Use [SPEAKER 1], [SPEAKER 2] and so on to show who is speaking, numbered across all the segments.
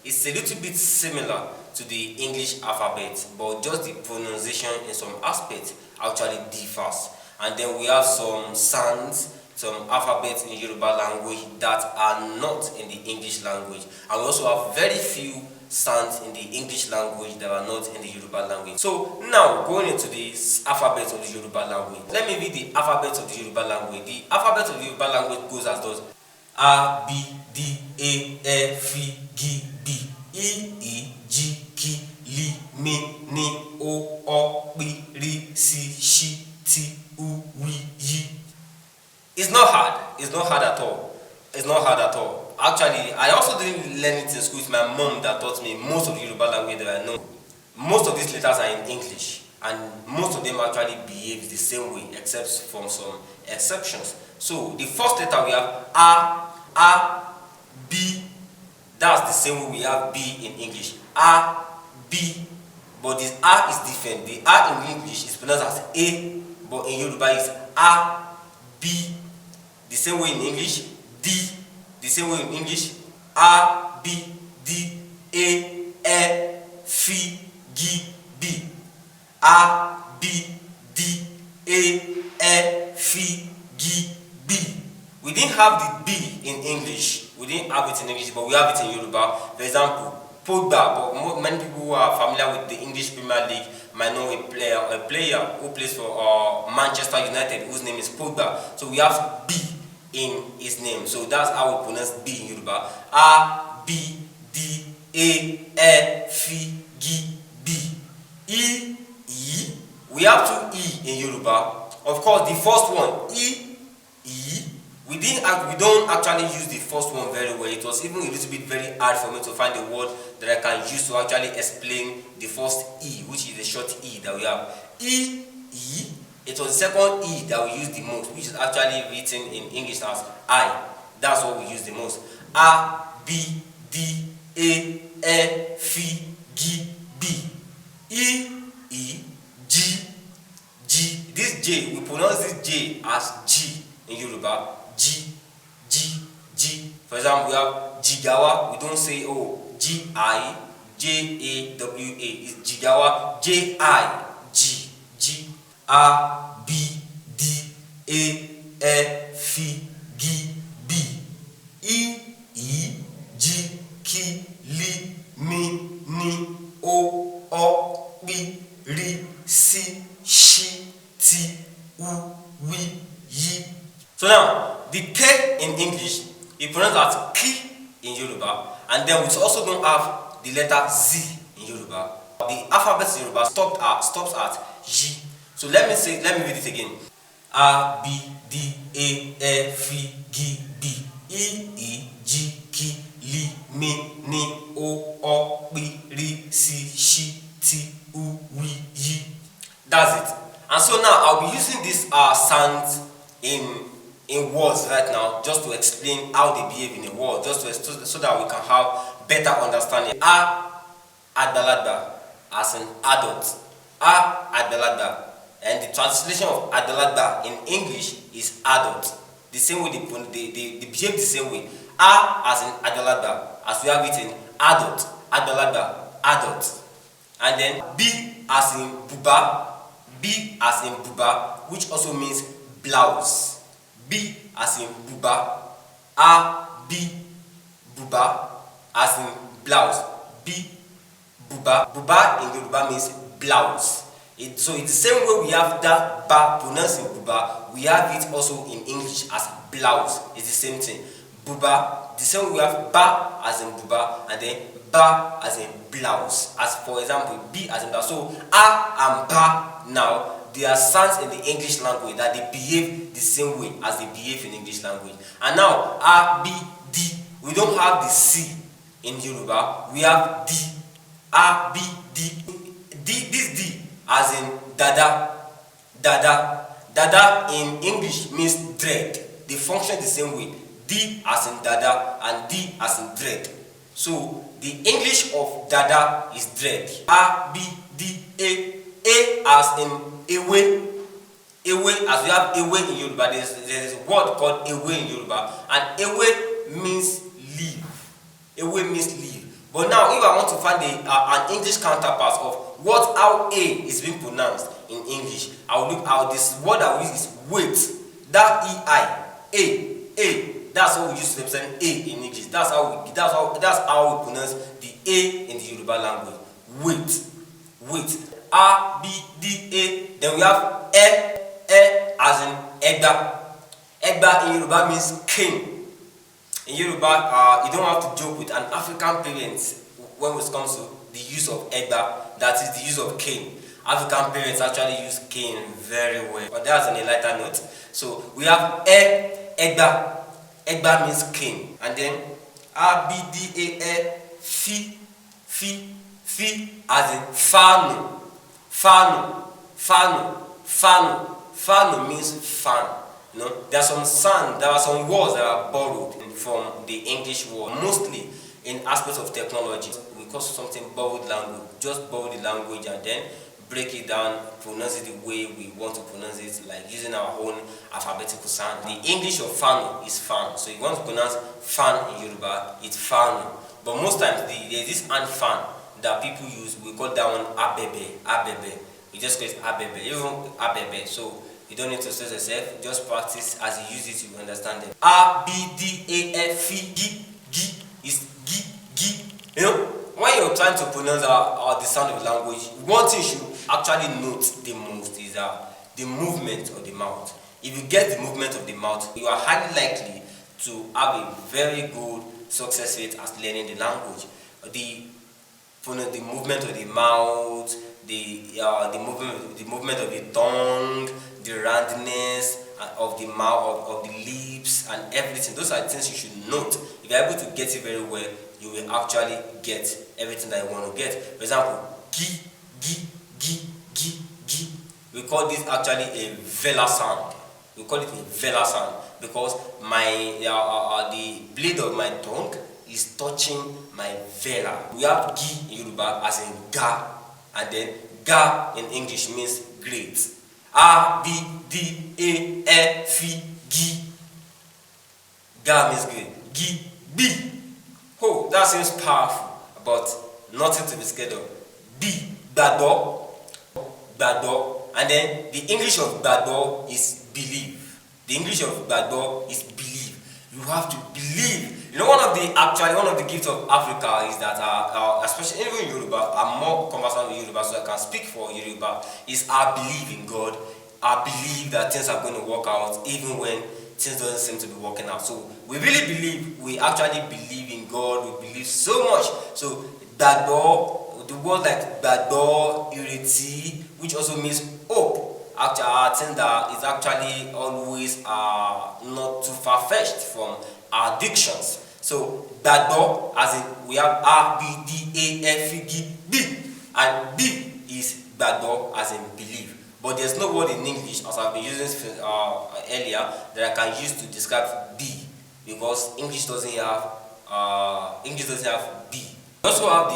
[SPEAKER 1] It's a little bit similar to the English alphabet, but just the pronunciation in some aspects actually differs. And then we have some sounds, some alphabets in Yoruba language that are not in the English language. And we also have very few sounds in the English language that are not in the Yoruba language. So now going into the alphabet of the Yoruba language. Let me read the alphabet of the Yoruba language. The alphabet of the Yoruba language goes as those: A, B, D, E, F, G, B, I, J, K, L, M, N, O, P, R, S, T, U, W, Y. It's not hard. It's not hard at all. It's not hard at all. Actually, I also didn't learn it in school. It's my mom that taught me most of the Yoruba language that I know. Most of these letters are in English, and most of them actually behave the same way, except from some exceptions. So the first letter we have A, B. That's the same way we have B in English. A, B. But this A is different. The A in English is pronounced as A, but in Yoruba is A, B. The same way in English. D. The same way in English. A, B, D, A, F, G, B. A, B, D, A, F, G, B. We didn't have the B in English. We didn't have it in English, but we have it in Yoruba. For example, Pogba. But many people who are familiar with the English Premier League might know a player who plays for Manchester United, whose name is Pogba. So we have B in his name. So that's how we pronounce B in Yoruba. A, B, D, A, F, G, B. E. We have two E in Yoruba. Of course, the first one, E. We don't actually use the first one very well. It was even a little bit very hard for me to find a word that I can use to actually explain the first E, which is the short E that we have. E. It was the second E that we use the most, which is actually written in English as I. That's what we use the most. A, B, D, A, F, G, B. E, G. This J, we pronounce this J as G in Yoruba. G. For example, we have Jigawa. We don't say G-I-J-A-W-A. It's Jigawa. J-I-G. G. A, B, D, A, F, G, B. I, J, K, L, M, N, O, P, R, S, T, U, W, Y. So now, the K in English, it pronounced as K in Yoruba, and then we also don't have the letter Z in Yoruba. The alphabet in Yoruba stops at G. So let me read it again. A, B, D, A, F, G, B, I, J, K, L, M, N, O, P, R, S, T, U, W, Y. That's it. And so now I'll be using these sounds in words right now, just to explain how they behave in a word, so that we can have better understanding. A, Adalada, as an adult. A, Adalada. And the translation of Adalada in English is adult. The same way they behave the same way. A as in Adalada, as we have it in adult, Adalada, adult. And then B as in Buba, B as in Buba, which also means blouse. B as in Buba, A, B, Buba, as in blouse. B, Buba. Buba in Yoruba means blouse. So it's the same way we have that ba pronounced in Buba, we have it also in English as blouse. It's the same thing. Buba, the same way we have ba as in Buba, and then ba as in blouse. As for example, B as in blouse. So A and ba now, they are sounds in the English language that they behave the same way as they behave in English language. And now A, B, D, we don't have the C in Yoruba. We have D. A, B, D. This D as in dada. Dada in English means dread. They function the same way. D as in dada and D as in dread. So the English of dada is dread. A, B, D, A as in ewe, as we have ewe in Yoruba, there is a word called ewe in Yoruba, and ewe means leaf. Ewe means leaf. But now, if I want to find an English counterpart of how A is being pronounced in English, I will look out. This word I will use is wait. That A. That's how we use to represent A in English. That's how we pronounce the A in the Yoruba language. Wait. A B D A. Then we have as in Egba. Egba in Yoruba means king. In Yoruba, you don't have to joke with an African parent when it comes to the use of Egba, that is the use of king. African parents actually use king very well. But that's on a lighter note. So we have Egba. Egba means king. And then Abda, fi as in Fano means fan. You know, there are some words that are borrowed from the English word, mostly in aspects of technology. We call something borrowed language. Just borrow the language and then break it down, pronounce it the way we want to pronounce it, like using our own alphabetical sound. The English of Fano is fan. So if you want to pronounce fan in Yoruba, it's Fano. But most times there's this ant fan that people use. We call that one Abebe. We just call it Abebe, even Abebe. So you don't need to stress yourself, just practice as you use it, you understand it. Abda, G is G. You know, when you're trying to pronounce the sound of the language, one thing you should actually note the most is the movement of the mouth. If you get the movement of the mouth, you are highly likely to have a very good success rate as learning the language. The movement of the mouth, the movement of the tongue, the roundness of the mouth, of the lips, and everything. Those are things you should note. If you're able to get it very well, you will actually get everything that you want to get. For example, gi. We call this actually a velar sound. We call it a velar sound because the blade of my tongue is touching my velar. We have gi in Yoruba as in ga, and then ga in English means great. Abda, gi. Ga means great. Gi, bi. Oh, that seems powerful, but nothing to be scared of. B, gbado. And then the English of gbado is believe. The English of gbado is believe. You have to believe. You know, one of the gifts of Africa is that, especially even in Yoruba, I'm more conversant with Yoruba, so I can speak for Yoruba, is I believe in God. I believe that things are going to work out, even when things doesn't seem to be working out. So we really believe, we actually believe in God, we believe so much. So gbado, the word like gbado, ireti, which also means hope, actually I think that is actually always not too far-fetched from our dictions. So gbado, as in we have Abda, B, and B is gbado as in believe. But there's no word in English, as I've been using earlier, that I can use to describe B, because English doesn't have B. We also have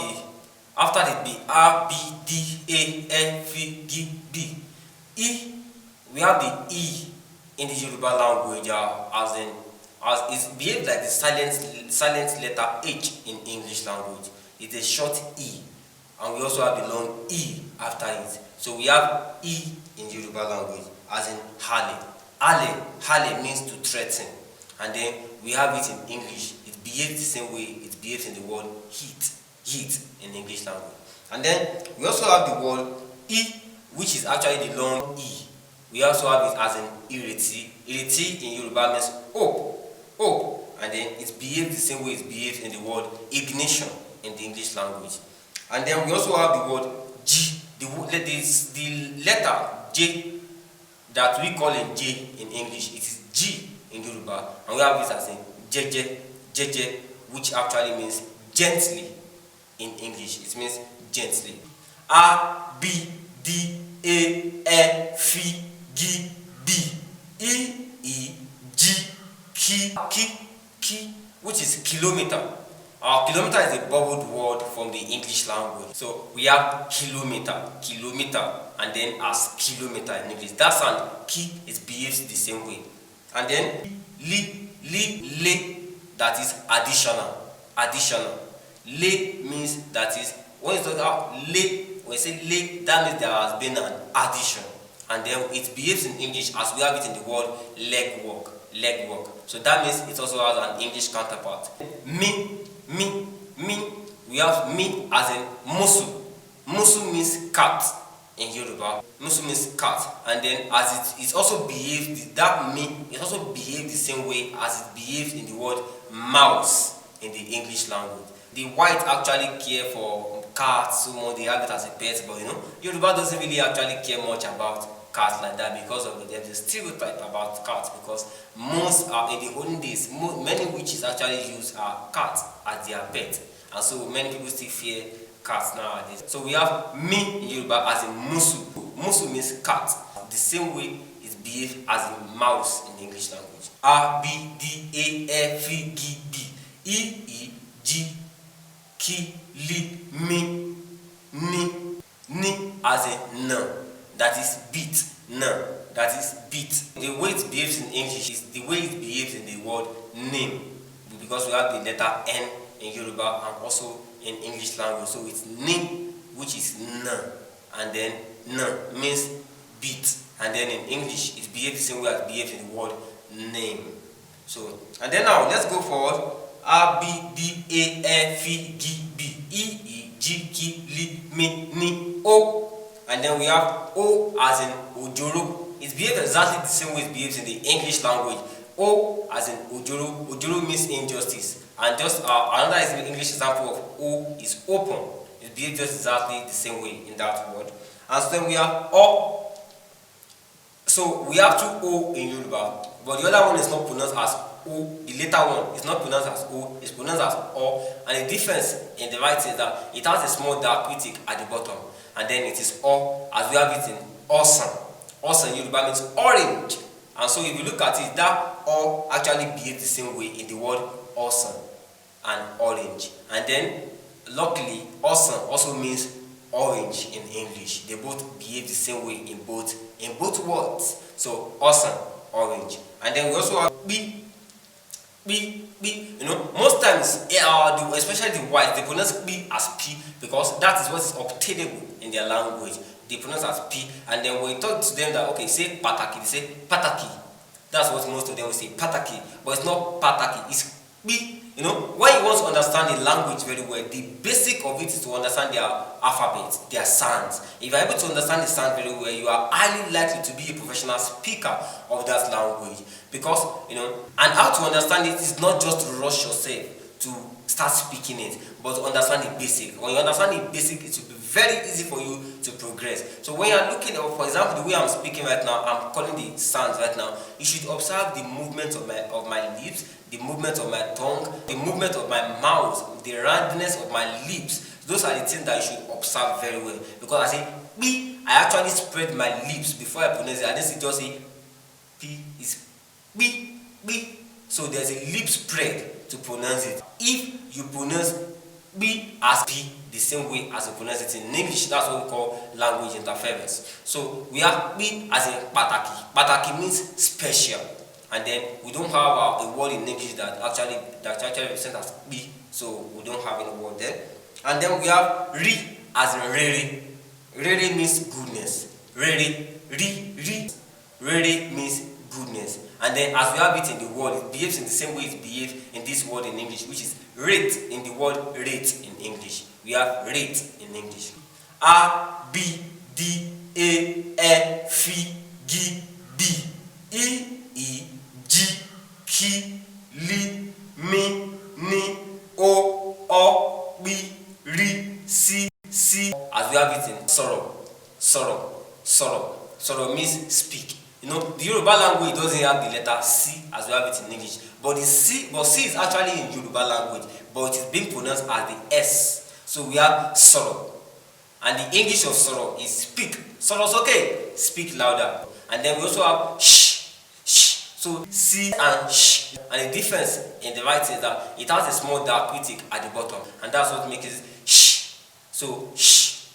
[SPEAKER 1] after the B, A, B, D, A, F, G, B. E, we have the E in the Yoruba language as it's behaved like the silent letter H in English language. It's a short E, and we also have the long E after it. So we have E in Yoruba language as in hale. Hale means to threaten, and then we have it in English. It behaves the same way it behaves in the word heat in English language. And then we also have the word E, which is actually the long E. We also have it as in ireti. Ireti in Yoruba means hope, and then it behaves the same way it behaves in the word ignition in the English language. And then we also have the word G, the letter J that we call a J in English. It is G in Yoruba, and we have this as in jeje, which actually means gently in English. It means gently. A, B, D, A, F, G, B, E, G, ki, which is kilometer. Kilometer is a borrowed word from the English language. So we have kilometer, and then as kilometer in English. That sound, ki, it behaves the same way. And then li, that is additional. Lay means that is, when you talk about lay, when you say lay, that means there has been an addition. And then it behaves in English as we have it in the word leg work. Leg work. So that means it also has an English counterpart. Me. We have me as in musu. Musu means cat in Yoruba. Musu means cat. And then as it also behaves, that me, it also behaves the same way as it behaves in the word mouse in the English language. The white actually care for cats so much, they have it as a pet, but Yoruba doesn't really actually care much about cats like that because of there's a stereotype about cats, because most are in the olden days, many witches actually use cats as their pet, and so many people still fear cats nowadays. So we have me in Yoruba as in musu. Musu means cat, the same way it behaves as in mouse in the English language. A B D A F G B E E G Ki Li Mi Ni as in no, that is beat. No, that is beat. The way it behaves in English is the way it behaves in the word name, because we have the letter N in Yoruba and also in English language. So it's name, which is no, and then no means beat, and then in English it behaves the same way as it behaves in the word name. So, and then now let's go forward. A B D A F G B E E G K L M N O, and then we have O as in ojoro. It behaves exactly the same way it behaves in the English language. O as in ojoro. Ojoro means injustice, and just another English example of O is open. It behaves just exactly the same way in that word. And so then we have O. So we have two O in Yoruba, but the other one is not pronounced as O. The later one is not pronounced as O, it's pronounced as O. And the difference in the writing is that it has a small diacritic at the bottom, and then it is O, as we have it in awesome. Awesome in Yoruba means orange. And so if you look at it, that O actually behaves the same way in the word awesome and orange. And then luckily, awesome also means orange in English. They both behave the same way in both words. So awesome, orange. And then we also have B. Most times, especially the white, they pronounce B as P because that is what is obtainable in their language. They pronounce as P, and then when we talk to them that, okay, say pataki, they say pataki. That's what most of them will say, pataki. But it's not pataki, it's B. When you want to understand the language very well, the basic of it is to understand their alphabet, their sounds. If you are able to understand the sound very well, you are highly likely to be a professional speaker of that language. Because, and how to understand it is not just to rush yourself to start speaking it, but to understand the basic. When you understand the basic, it will be very easy for you to progress. So when you are looking at, for example, the way I'm speaking right now, I'm calling the sounds right now, you should observe the movement of my lips, the movement of my tongue, the movement of my mouth, the roundness of my lips. Those are the things that you should observe very well. Because I say B, I actually spread my lips before I pronounce it. I didn't just say P is B. So there's a lip spread to pronounce it. If you pronounce B as P the same way as you pronounce it in English, that's what we call language interference. So we have B as in pataki. Pataki means special. And then we don't have a word in English that actually represents as B, so we don't have any word there. And then we have Ri as in rere. Rere means goodness. Rere means goodness. And then as we have it in the word, it behaves in the same way it behaves in this word in English, which is rate in the word rate in English. We have rate in English. A, B, D, A, F, G, B, E, E, G, K, L, M, N, O, B, R, C. As we have it in sorrow. Sorrow means speak. The Yoruba language doesn't have the letter C as we have it in English. But C is actually in Yoruba language, but it is being pronounced as the S. So we have sorrow. And the English of sorrow is speak. Sorrow's okay. Speak louder. And then we also have sh. So C and sh. And the difference in the writing is that it has a small diacritic at the bottom. And that's what makes it sh. So sh.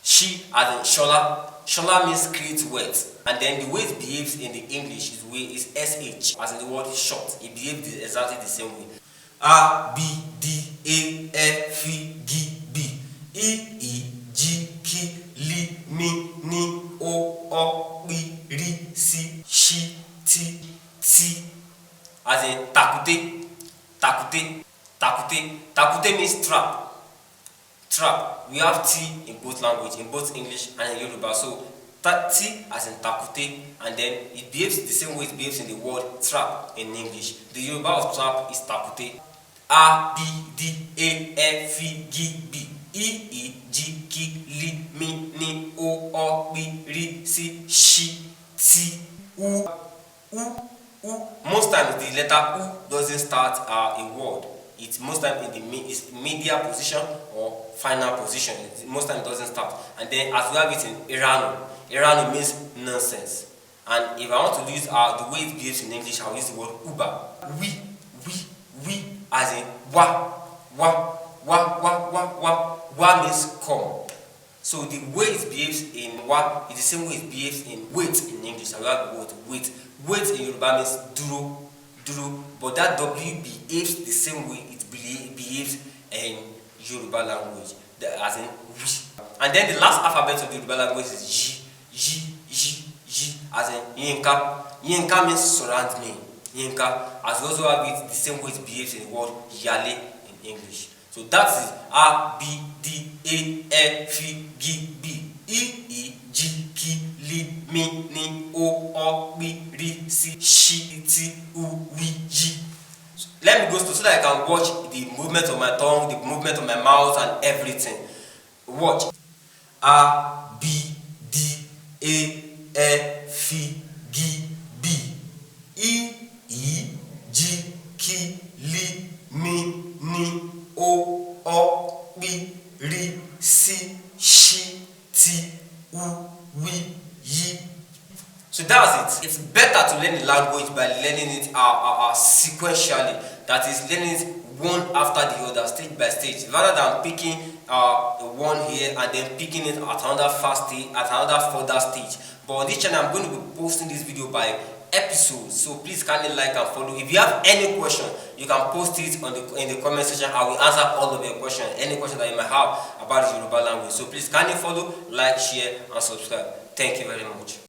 [SPEAKER 1] She as in shola. Shola means create words. And then the way it behaves in the English is SH, as in the word short. It behaves exactly the same way. A, B, D, A F G B E E G K L M N O P R C Sh T T. As in takute, takute, takute. Takute means trap. Trap. We have T in both language, in both English and in Yoruba. So T as in takute, and then it behaves the same way it behaves in the word trap in English. The Yoruba of trap is takute. A B D A F G B E E G K L M N O P R C Sh T U U U. Most times the letter U doesn't start a word. It's most time in the media position or final position. Most time it doesn't start. And then as we have it in Irano, Irano means nonsense. And if I want to use the way it behaves in English, I'll use the word uba. We, as in wa means come. So the way it behaves in wa is the same way it behaves in wait in English. I will have the word wait. Wait in Yoruba means duro. But that W behaves the same way it behaves in Yoruba language, as in we. And then the last alphabet of the Yoruba language is G, as in Yinka. Yinka means surround me. Yinka, as we also have it the same way it behaves in the word Yale in English. So that is A B D A F G B E E G K L M N O P R C Sh T U G. Let me go so that I can watch the movement of my tongue, the movement of my mouth, and everything. Watch. A B D A F G B E E G K L M N O P R C Sh T U G. So that's it. It's better to learn the language by learning it sequentially. That is, learning it one after the other, stage by stage, rather than picking one here and then picking it at another fast stage, at another further stage. But on this channel, I'm going to be posting this video by episodes, so please kindly like and follow. If you have any question, you can post it in the comment section. I will answer all of your questions, any question that you might have about the Yoruba language. So please kindly follow, like, share, and subscribe. Thank you very much.